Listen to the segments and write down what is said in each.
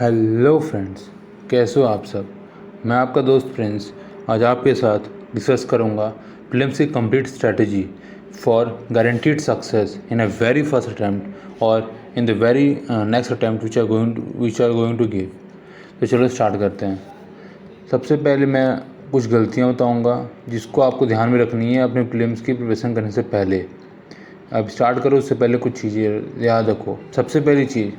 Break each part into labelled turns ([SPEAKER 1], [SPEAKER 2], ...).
[SPEAKER 1] Hello friends, कैसे हो आप सब। मैं आपका दोस्त प्रिंस आज आपके साथ डिस्कस करूंगा प्रीलिम्स की complete strategy for guaranteed success in a very first attempt और in the very next attempt which are going to give. तो चलो स्टार्ट करते हैं। सबसे पहले मैं कुछ गलतियां बताऊंगा जिसको आपको ध्यान में रखनी है अपने प्रीलिम्स की प्रिपरेशन करने से पहले। अब स्टार्ट करो उससे पहले कुछ चीज़ें याद रखो। सबसे पहली चीज़,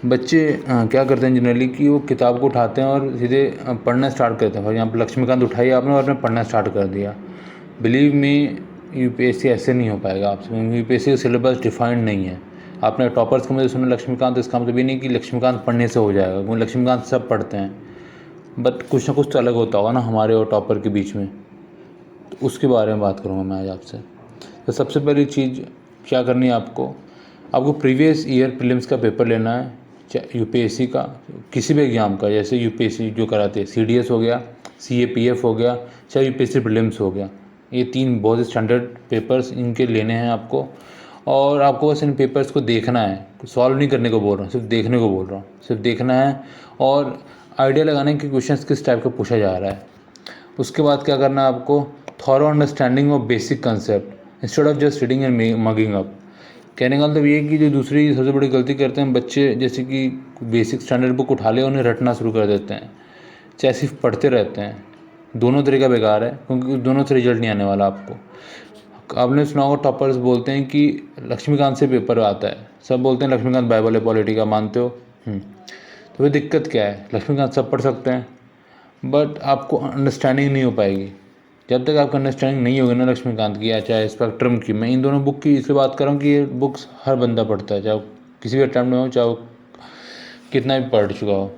[SPEAKER 1] बच्चे क्या करते हैं जनरली कि वो किताब को उठाते हैं और सीधे पढ़ना स्टार्ट करते हैं। फॉर एग्जाम्पल लक्ष्मीकांत उठाई आपने और आपने पढ़ना स्टार्ट कर दिया। बिलीव मी, यूपीएससी ऐसे नहीं हो पाएगा आपसे। यूपीएससी का सिलेबस डिफाइंड नहीं है। आपने टॉपर्स को मुझे सुना लक्ष्मीकांत, इसका मतलब ये नहीं कि लक्ष्मीकांत पढ़ने से हो जाएगा, क्योंकि लक्ष्मीकांत सब पढ़ते हैं, बट कुछ ना कुछ तो अलग होता होगा ना हमारे और टॉपर के बीच में। तो उसके बारे में बात करूँगा मैं आज आपसे। तो सबसे पहली चीज़ क्या करनी है आपको प्रीवियस ईयर प्रीलिम्स का पेपर लेना है, चाहे यूपीएससी का, किसी भी एग्ज़ाम का। जैसे यूपीएससी जो कराते हैं सीडीएस हो गया, सीएपीएफ हो गया, चाहे यूपीएससी प्रीलिम्स हो गया। ये तीन बहुत स्टैंडर्ड पेपर्स इनके लेने हैं आपको। और आपको बस इन पेपर्स को देखना है, सॉल्व नहीं करने को बोल रहा हूँ, सिर्फ देखने को बोल रहा हूँ। सिर्फ देखना है और आइडिया लगाना है कि क्वेश्चन किस टाइप का पूछा जा रहा है। उसके बाद क्या करना है आपको, thorough understanding of basic concept instead of just reading and mugging up. कहने का मतलब ये कि जो दूसरी सबसे बड़ी गलती करते हैं बच्चे, जैसे कि बेसिक स्टैंडर्ड बुक उठा ले उन्हें रटना शुरू कर देते हैं, चाहे सिर्फ पढ़ते रहते हैं। दोनों तरीका बेकार है, क्योंकि दोनों से रिजल्ट नहीं आने वाला आपको। आपने सुना होगा टॉपर्स बोलते हैं कि लक्ष्मीकांत से पेपर आता है, सब बोलते हैं लक्ष्मीकांत बाइबल है पॉलिटी का, मानते हो? तो फिर दिक्कत क्या है, लक्ष्मीकांत सब पढ़ सकते हैं बट आपको अंडरस्टैंडिंग नहीं हो पाएगी। जब तक आपको अंडरस्टैंडिंग नहीं होगी ना लक्ष्मीकांत की या चाहे स्पेक्ट्रम की, मैं इन दोनों बुक की इसलिए बात कर रहा हूँ कि ये बुक्स हर बंदा पढ़ता है, चाहे वो किसी भी अटैम्प्ट में हो, चाहे वो कितना भी पढ़ चुका हो।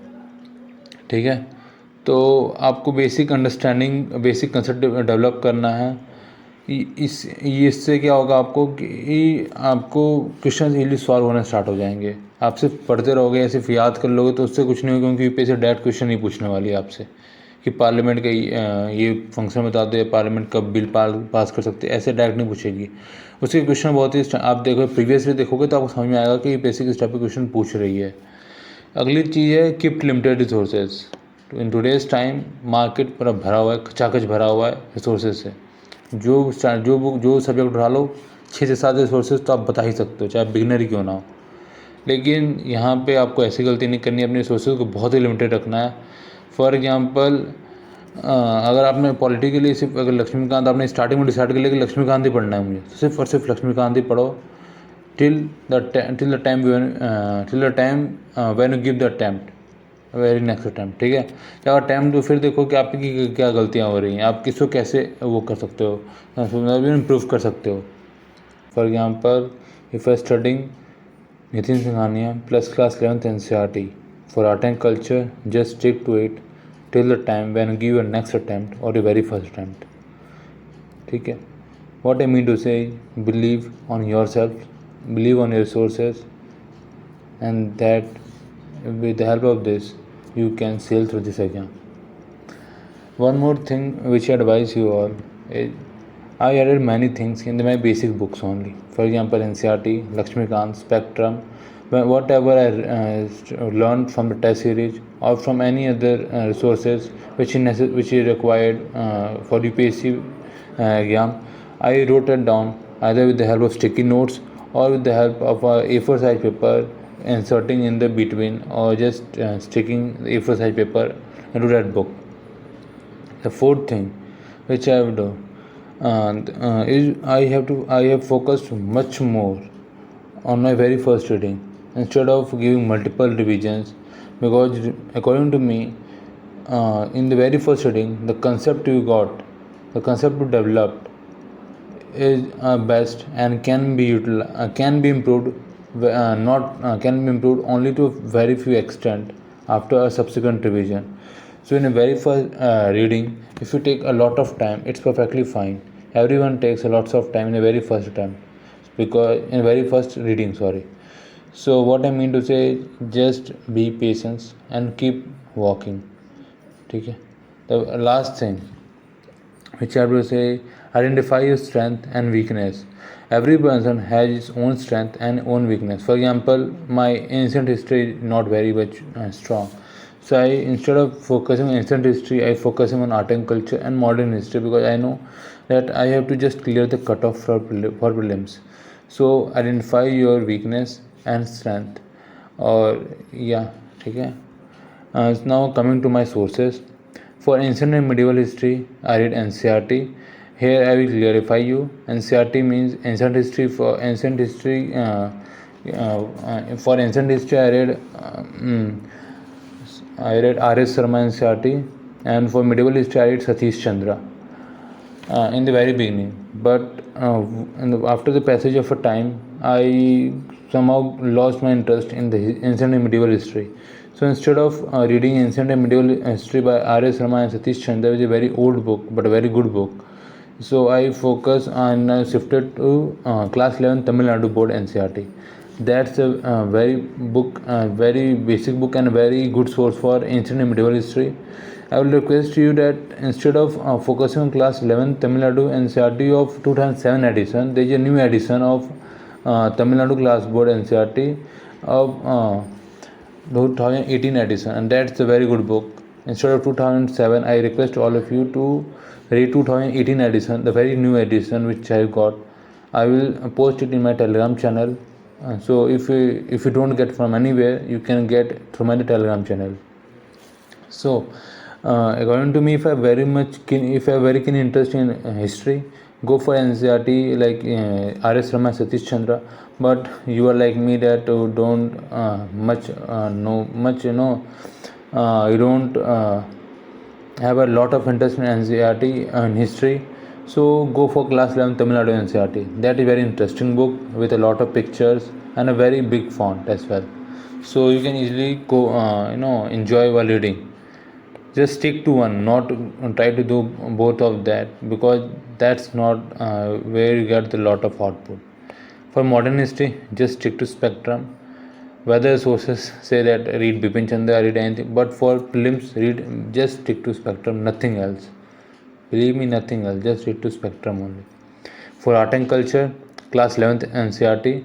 [SPEAKER 1] ठीक है, तो आपको basic understanding, basic concept develop करना है। इससे क्या होगा आपको कि आपको क्वेश्चन इजीली सॉल्व होना स्टार्ट हो जाएंगे। आप सिर्फ पढ़ते रहोगे या सिर्फ याद कर लोगे तो उससे कुछ नहीं होगा, क्योंकि यूपीएससी डायरेक्ट क्वेश्चन नहीं पूछने वाली है आपसे कि पार्लियामेंट का ये फंक्शन बता दो या पार्लियामेंट कब बिल पास कर सकते हैं, ऐसे डायरेक्ट नहीं पूछेगी। उसके क्वेश्चन बहुत ही, आप देखो प्रीवियसली देखोगे तो आपको समझ में आएगा कि यूपीएससी किस टाइप के क्वेश्चन पूछ रही है। अगली चीज़ है keep limited resources. In today's time market पूरा भरा हुआ है, खचाखच भरा हुआ है रिसोर्सेज से। जो सब्जेक्ट उठा लो, 6 से 7 रिसोर्सेज तो आप बता ही सकते हो, चाहे बिगनर ही क्यों ना हो। लेकिन यहाँ पे आपको ऐसी गलती नहीं करनी है, अपने रिसोर्सेज को बहुत ही लिमिटेड रखना है। फॉर एग्जांपल अगर आपने पॉलिटी के लिए सिर्फ अगर लक्ष्मीकांत आपने स्टार्टिंग में डिसाइड कर लिया कि लक्ष्मीकांत ही पढ़ना है मुझे, तो सिर्फ और सिर्फ लक्ष्मीकांत ही पढ़ो till the time when you give the attempt, very next attempt. ठीक है, जब अटैम्प्ट तो फिर देखो कि आपकी क्या गलतियाँ हो रही हैं, आप किसको कैसे वो कर सकते हो, इम्प्रूव कर सकते हो। For example if I studying Nitin Singhania plus class 11th NCERT for art and culture, just stick to it till the time when you give your next attempt or your very first attempt. ठीक है, what I mean to say, believe on yourself, believe on your resources, and that with the help of this you can sail through this exam. One more thing which I advise you all is I added many things in my basic books only. For example, NCERT, Lakshmikant, Spectrum, whatever I learned from the test series or from any other resources which is required for UPSC exam, I wrote it down either with the help of sticky notes or with the help of a A4 size paper, inserting in the between, or just sticking the A4 size paper into that book. The fourth thing which I have done is I have focused much more on my very first reading instead of giving multiple revisions, because according to me, in the very first reading, the concept you developed is best and can be improved, can be improved only to a very few extent after a subsequent revision. So in a very first reading, if you take a lot of time, it's perfectly fine. Everyone takes a lots of time in the very first attempt, because in very first reading, sorry. So what I mean to say, just be patient and keep walking. Okay. The last thing which I have to say, identify your strength and weakness. Every person has its own strength and own weakness. For example, my ancient history is not very much strong, So I, instead of focusing on ancient history, I focusing on art and culture and modern history, because I know that I have to just clear the cutoff for prelims. So identify your weakness and strength. और yeah, ठीक है. Now coming to my sources. For ancient and medieval history, I read NCERT. Here I will clarify you. NCERT means ancient history. For ancient history, I read R.S. Sharma NCERT, and for medieval history I read Satish Chandra in the very beginning. But after the passage of a time, I somehow lost my interest in the ancient and medieval history. So instead of reading ancient and medieval history by R.S. Sharma and Satish Chandra, which is a very old book but a very good book, so I focus on shifted to class 11 Tamil Nadu board NCERT. That's a very basic book and a very good source for ancient and medieval history. I will request you that instead of focusing on class 11 Tamil Nadu NCERT of 2007 edition, there is a new edition of Tamil Nadu class board NCERT of 2018 edition, and that's a very good book. Instead of 2007, I request all of you to read 2018 edition, the very new edition which I got. I will post it in my Telegram channel. So if you don't get from anywhere, you can get through my Telegram channel. So according to me, if I have very keen interest in history, go for NCERT like R.S. Rama, Satish Chandra. But you are like me that don't know much, you don't have a lot of interest in NCERT and history. So go for class 11 Tamil Nadu NCERT. That is very interesting book with a lot of pictures and a very big font as well. So you can easily go enjoy while reading. Just stick to one, not try to do both of that, because that's not where you get a lot of output. For modern history, just stick to spectrum. Whether sources say that read Bipin Chandra, read anything, but for prelims, just stick to spectrum, nothing else. Believe me, nothing else. Just read to spectrum only. For art and culture, class 11th NCERT,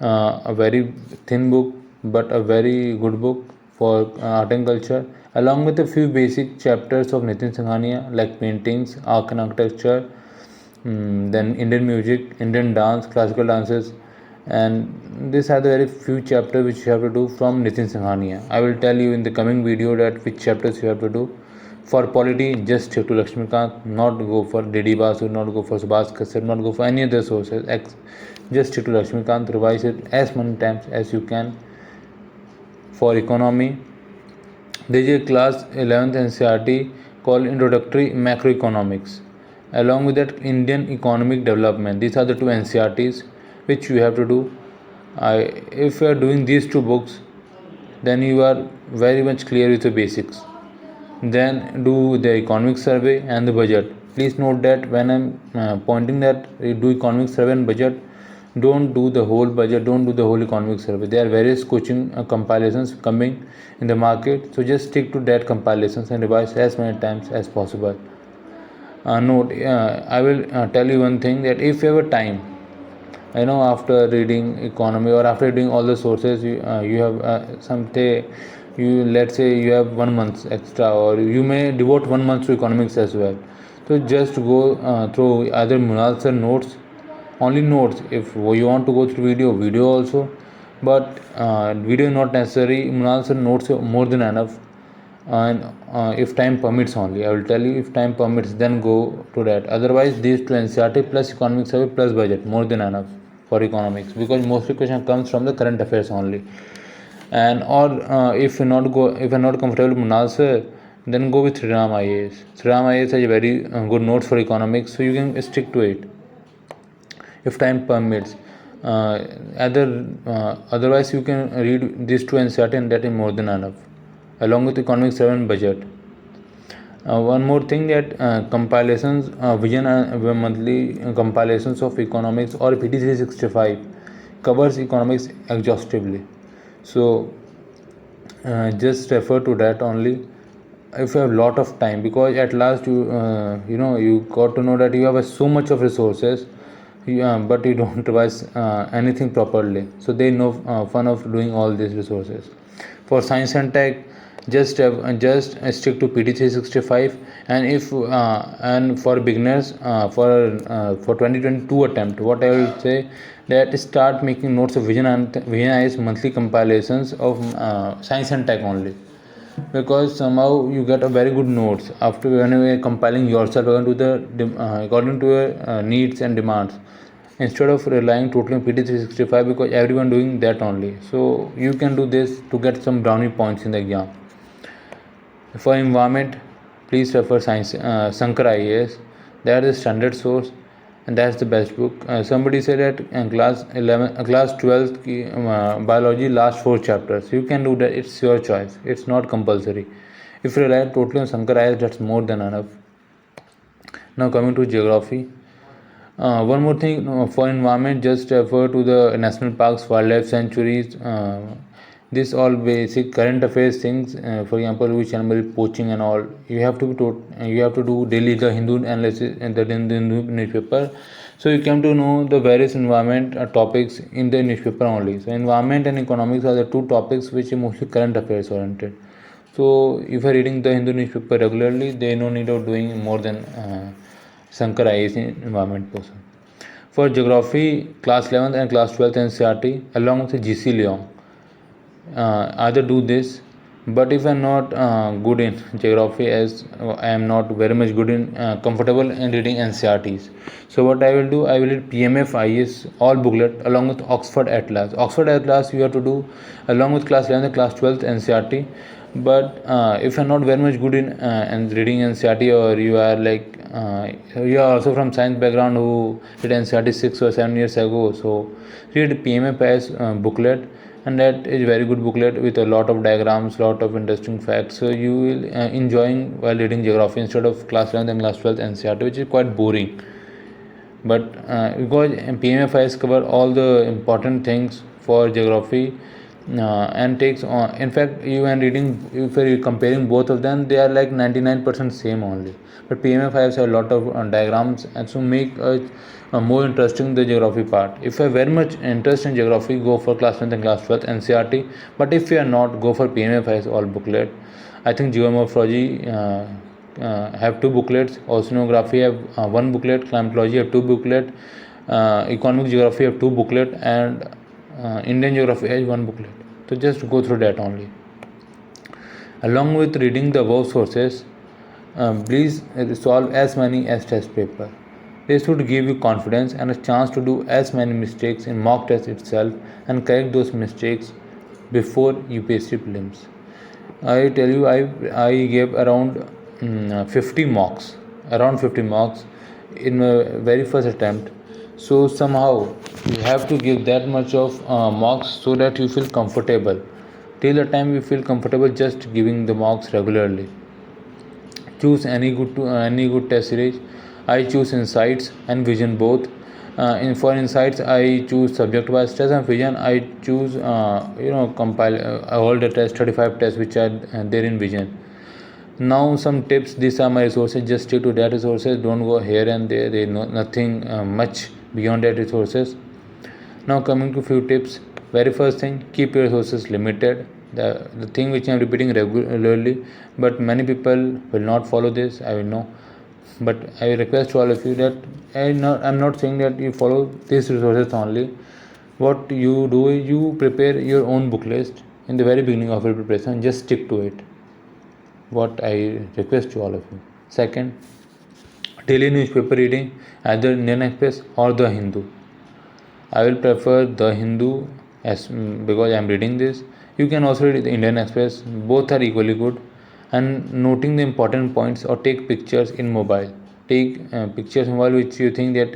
[SPEAKER 1] a very thin book but a very good book for art and culture, along with a few basic chapters of Nitin Singhania like paintings, art and architecture, then Indian music, Indian dance, classical dances, and these are the very few chapters which you have to do from Nitin Singhania. I will tell you in the coming video that which chapters you have to do. For polity, just stick to Lakshmikant, not go for D.D. Basu, not go for Subhash Kasser, not go for any other sources. Just stick to Lakshmikant, revise it as many times as you can. For economy, there is a class 11th NCERT called Introductory Macroeconomics. Along with that, Indian Economic Development. These are the two NCERTs which you have to do. If you are doing these two books, then you are very much clear with the basics. Then do the economic survey and the budget. Please note that when I'm pointing that you do economic survey and budget, don't do the whole budget, don't do the whole economic survey. There are various coaching compilations coming in the market, so just stick to that compilations and revise as many times as possible. Note, I will tell you one thing, that if you have a time, after reading economy or after reading all the sources, you have something, let's say you have 1 month extra, or you may devote 1 month to economics as well. So just go through either Mrinal sir notes, only notes. If you want to go through video also, but video not necessary. Mrinal sir notes more than enough. And if time permits only, I will tell you, if time permits, then go to that. Otherwise, these two NCERT plus economic survey plus budget, more than enough for economics, because mostly question comes from the current affairs only. And or if you're not comfortable with Mrinal sir, then go with Sriram IAS. Sriram IAS has a very good notes for economics, so you can stick to it if time permits. Otherwise you can read these two NCERT, and that is more than enough, along with economic survey and budget. One more thing, that compilations, vision monthly compilations of economics or PT 365 covers economics exhaustively. So just refer to that only if you have lot of time, because at last you got to know that you have so much of resources, but you don't revise anything properly. So there is no fun of doing all these resources. For science and tech, just stick to PT 365. And if and for beginners, for 2022 attempt, what I will say, that start making notes of Vision Eyes monthly compilations of science and tech only, because somehow you get a very good notes after when you are compiling yourself according to your needs and demands, instead of relying totally on PT 365, because everyone doing that only. So you can do this to get some brownie points in the exam. For environment, please refer Science Sankar IAS. That is the standard source, and that's the best book. Somebody said that class 12th biology last 4 chapters. You can do that. It's your choice. It's not compulsory. If you rely totally on Sankar IAS, that's more than enough. Now coming to geography. One more thing, for environment, just refer to the national parks, wildlife sanctuaries. This all basic current affairs things. For example, which animal poaching and all. You have to do daily the Hindu analysis and the Hindu newspaper. So you come to know the various environment topics in the newspaper only. So environment and economics are the two topics which are mostly current affairs oriented. So if you are reading the Hindu newspaper regularly, there is no need of doing more than Sankar IAS environment person. For geography, class 11th and class 12th NCERT along with GC Leong. Either do this, but if I'm not good in geography, as I am not very much good in comfortable in reading NCERTs, so what I will do, I will read PMF IAS all booklet along with Oxford Atlas. Oxford Atlas you have to do along with class 11th and class 12th NCERT. But if you're not very much good in reading NCERT, or you are like you are also from science background who did NCERT 6 or 7 years ago, so read PMF IAS booklet, and that is very good booklet with a lot of diagrams, lot of interesting facts. So you will enjoying while reading geography instead of class 11th and class 12th NCERT, which is quite boring. But because PMF IAS cover all the important things for geography, and takes on, in fact you and reading, if you're comparing both of them, they are like 99% same only. But PMF has a lot of diagrams, and so make more interesting the geography part. If you have very much interest in geography, go for class 10th and class 12th NCERT. But if you are not, go for PMF has all booklet. I think geomorphology have 2 booklets, oceanography have 1 booklet, climatology have 2 booklet, economic geography have 2 booklet, and Indian geography has 1 booklet. So just go through that only. Along with reading the above sources, please solve as many as test paper. This would give you confidence and a chance to do as many mistakes in mock test itself and correct those mistakes before UPSC prelims. I tell you, I gave around 50 mocks, in my very first attempt. So somehow you have to give that much of mocks so that you feel comfortable. Till the time you feel comfortable just giving the mocks regularly. Choose any good test series. I choose Insights and Vision both. For Insights I choose subject wise test, and Vision I choose compile all the tests, 35 tests which are there in Vision. Now some tips, these are my resources, just stick to that resources, don't go here and there is nothing much beyond that resources. Now coming to few tips. Very first thing, keep your resources limited. The thing which I am repeating regularly, but many people will not follow this, I will know. But I request to all of you that I'm not saying that you follow these resources only. What you do is you prepare your own book list in the very beginning of your preparation, just stick to it. What I request to all of you. Second, daily newspaper reading, either Indian Express or The Hindu. I will prefer The Hindu because I am reading this. You can also read the Indian Express, both are equally good. And noting the important points, or take pictures in mobile. Take pictures in mobile which you think that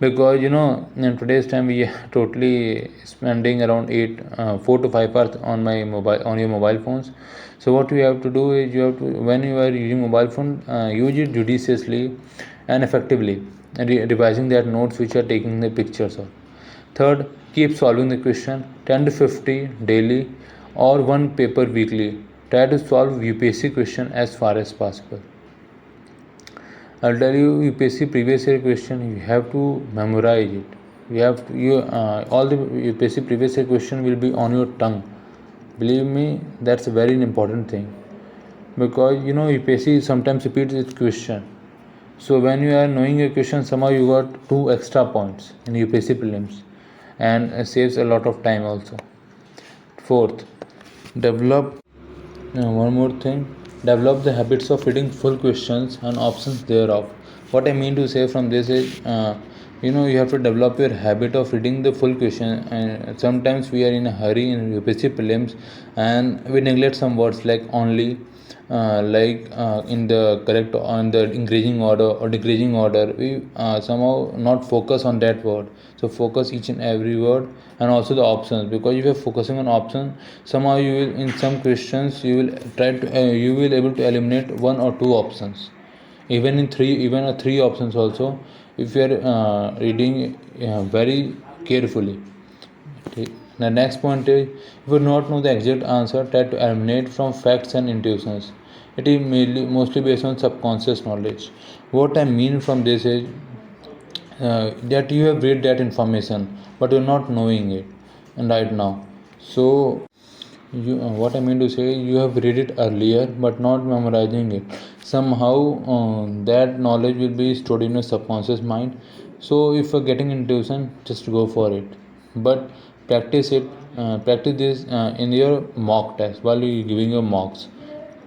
[SPEAKER 1] because in today's time we are totally spending around 4 to 5 hours on your mobile phones. So what you have to do is, when you are using mobile phone, use it judiciously and effectively, and revising that notes which are taking the pictures of. Third, keep solving the question 10 to 50 daily or 1 paper weekly. Try to solve UPSC question as far as possible. I'll tell you, UPSC previous year question, you have to memorize it. All the UPSC previous year question will be on your tongue. Believe me, that's a very important thing, because UPSC sometimes repeats its question. So when you are knowing your question, somehow you got two extra points in UPSC prelims, and it saves a lot of time also. Fourth, develop one more thing, develop the habits of reading full questions and options thereof. What I mean to say from this is, you have to develop your habit of reading the full question. And sometimes we are in a hurry in UPSC prelims, and we neglect some words like only, in the correct on the increasing order or decreasing order. We somehow not focus on that word. So focus each and every word, and also the options, because if you're focusing on options, somehow you will, in some questions, you will you will able to eliminate one or two options, even in three, even a three options also, if you are reading very carefully. Okay. The next point is, if you do not know the exact answer, try to eliminate from facts and intuitions. It is mostly based on subconscious knowledge. What I mean from this is, that you have read that information, but you're not knowing it, and right now. So, what I mean to say, you have read it earlier, but not memorizing it. Somehow, that knowledge will be stored in your subconscious mind. So, if you're getting intuition, just go for it. But practice it. Practice this in your mock test while you're giving your mocks.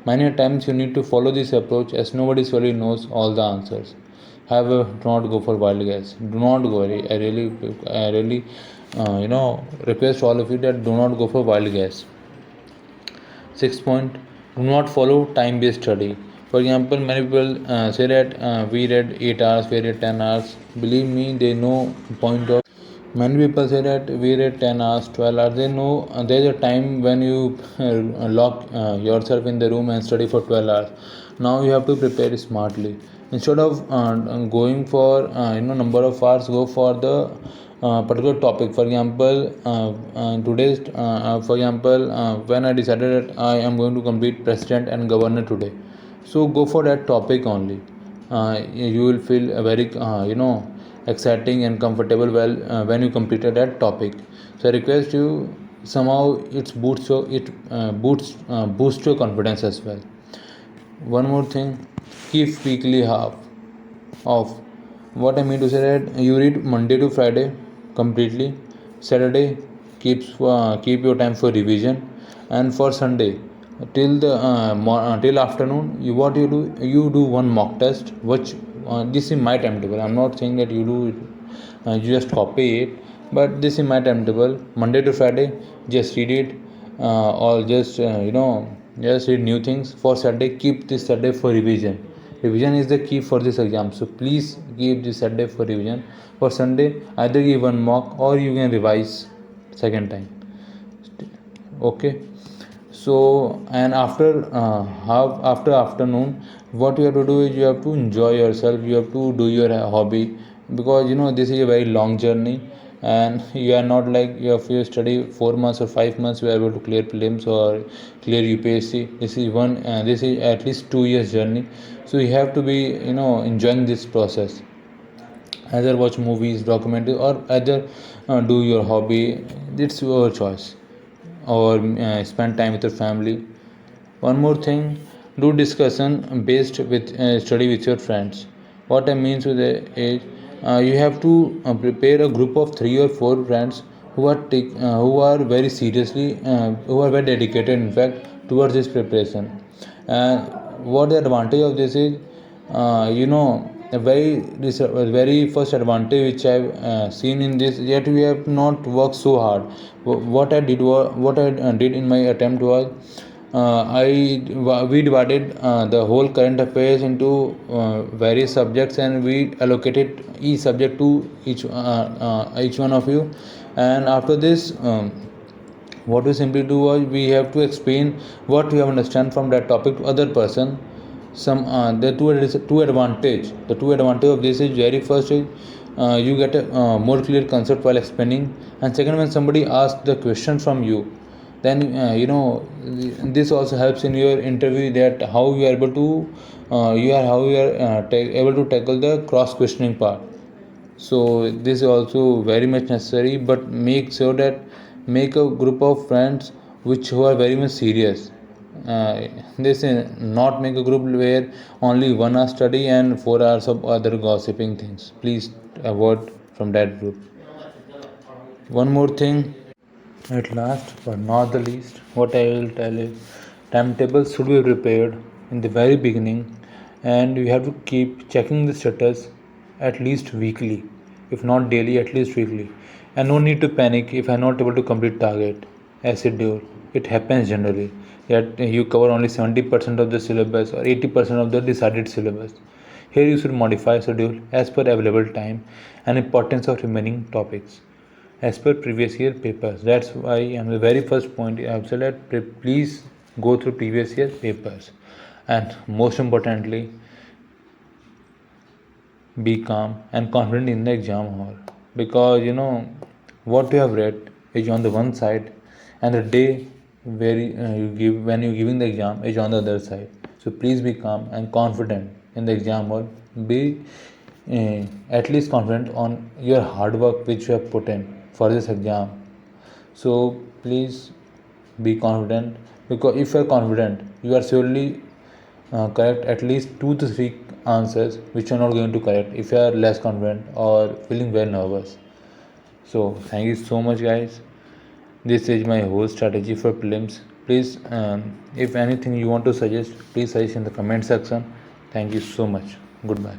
[SPEAKER 1] Many times you need to follow this approach, as nobody really knows all the answers. However, do not go for wild guess. Do not go. I really, request all of you that do not go for wild guess. Sixth point, do not follow time based study. For example, many people say that we read 8 hours, we read 10 hours. Believe me, they know point of. Many people say that we read 10 hours, 12 hours. They know there's a time when you lock yourself in the room and study for 12 hours. Now you have to prepare smartly. Instead of going for number of hours, go for the particular topic. For example, for example, when I decided that I am going to complete president and governor today, so go for that topic only. You will feel very exciting and comfortable when you completed that topic. So I request you, somehow it boosts your confidence as well. One more thing, keep weekly half off. What I mean to say that you read Monday to Friday completely. Saturday keep your time for revision, and for Sunday till the till afternoon, you do one mock test. Which this is my timetable. I'm not saying that you do it, you just copy it, but this is my timetable. Monday to Friday, just read it, or just just read new things. For Saturday, keep this Saturday for revision. Revision is the key for this exam, so please give this Saturday for revision. For Sunday, either give one mock or you can revise second time. Okay. So, and after afternoon, what you have to do is you have to enjoy yourself. You have to do your hobby, because this is a very long journey, and you are not like, if you study 4 months or 5 months, you are able to clear prelims or clear UPSC. This is at least 2 years journey. So you have to be enjoying this process. Either watch movies, documentaries, or either do your hobby. It's your choice, or spend time with your family. One more thing, do discussion based with study with your friends. What I mean to the is, you have to prepare a group of 3 or 4 friends who are very seriously, who are very dedicated, in fact, towards this preparation. And what the advantage of this is, a very first advantage which I've seen in this, yet we have not worked so hard. What I did in my attempt was, we divided the whole current affairs into various subjects, and we allocated each subject to each one of you. And after this, what we simply do was, we have to explain what we have understand from that topic to other person. Some the two advantage of this is, very first is, you get a more clear concept while explaining. And second, when somebody asks the question from you, then this also helps in your interview, that how you are able to able to tackle the cross questioning part. So this is also very much necessary, but make sure that make a group of friends which who are very much serious. They say not make a group where only 1 hour study and 4 hours of other gossiping things. Please avoid from that group. One more thing, at last but not the least, what I will tell is timetables should be prepared in the very beginning, and you have to keep checking the status at least weekly, if not daily, at least weekly. And no need to panic if I'm not able to complete target as scheduled. It happens generally that you cover only 70% of the syllabus or 80% of the decided syllabus. Here you should modify schedule as per available time and importance of remaining topics as per previous year papers. That's why on the very first point I have said that please go through previous year papers, and most importantly, be calm and confident in the exam hall, because what you have read is on the one side, and the day where you give when you're giving the exam is on the other side. So please be calm and confident in the exam hall. Be at least confident on your hard work which you have put in for this exam. So please be confident, because if you are confident you are surely correct at least 2 to 3 answers which you are not going to correct if you are less confident or feeling very nervous. So thank you so much guys. This is my whole strategy for prelims. Please if anything you want to suggest, please suggest in the comment section. Thank you so much. Goodbye.